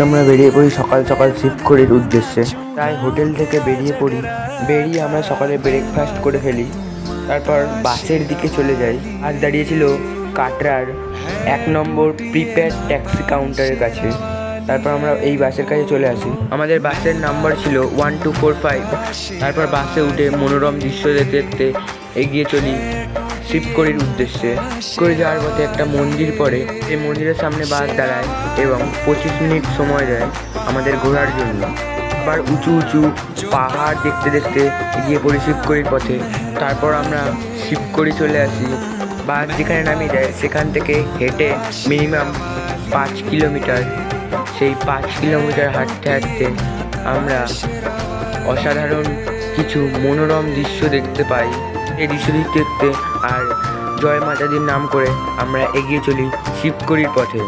আমরা বেরিয়ে পড়ি সকাল সকাল শিবখড়ির উদ্দেশ্যে। তাই হোটেল থেকে বেরিয়ে আমরা সকালে ব্রেকফাস্ট করে ফেলি। তারপর বাসের দিকে চলে যাই। আজ দাঁড়িয়েছিল কাটরার 1 নম্বর প্রিপেড ট্যাক্সি কাউন্টারের কাছে। তারপর আমরা এই বাসের কাছে চলে আসি। আমাদের বাসের নাম্বার ছিল 1245। তারপর বাসে উঠে মনোরম দৃশ্য দেখতে দেখতে এগিয়ে চলি শিবখড়ির উদ্দেশ্যে। করে যাওয়ার পথে একটা মন্দির পড়ে। এই মন্দিরের সামনে বাস দাঁড়ায় এবং 25 মিনিট সময় দেয় আমাদের ঘোরার জন্য। আবার উঁচু উঁচু পাহাড় দেখতে দেখতে এগিয়ে পড়ি শিবখড়ির পথে। তারপর আমরা শিবখড়ি চলে আসি। বাস যেখানে নামিয়ে দেয় সেখান থেকে হেঁটে মিনিমাম 5 কিলোমিটার। সেই 5 কিলোমিটার হাঁটতে হাঁটতে আমরা অসাধারণ কিছু মনোরম দৃশ্য দেখতে পাই। এই দৃশ্য দেখতে আর জয় মাতাদির নাম করে আমরা এগিয়ে চলি শিবখড়ির পথে।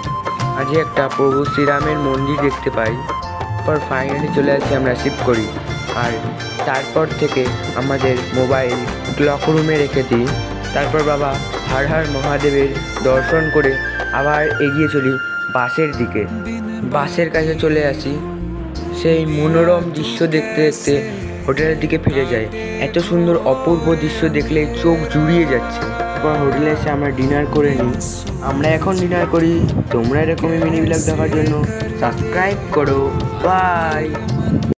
আজকে একটা প্রভু শ্রীরামের মন্দির দেখতে পাই। তারপর ফাইনালি চলে আসি আমরা শিবখড়ি। আর তারপর থেকে আমাদের মোবাইল ক্লক রুমে রেখে দিই। তারপর বাবা হর হর মহাদেবের দর্শন করে আবার এগিয়ে চলি বাসের দিকে। বাসের কাছে চলে আসি। সেই মনোরম দৃশ্য দেখতে দেখতে হোটেলের দিকে ফিরে যায়। এত সুন্দর অপূর্ব দৃশ্য দেখলে চোখ জুড়িয়ে যাচ্ছে। তারপর হোটেলে এসে আমরা ডিনার করে নিই। আমরা এখন ডিনার করি। তোমরা এরকমই মিনি ব্লগ দেখার জন্য সাবস্ক্রাইব করো। বাই।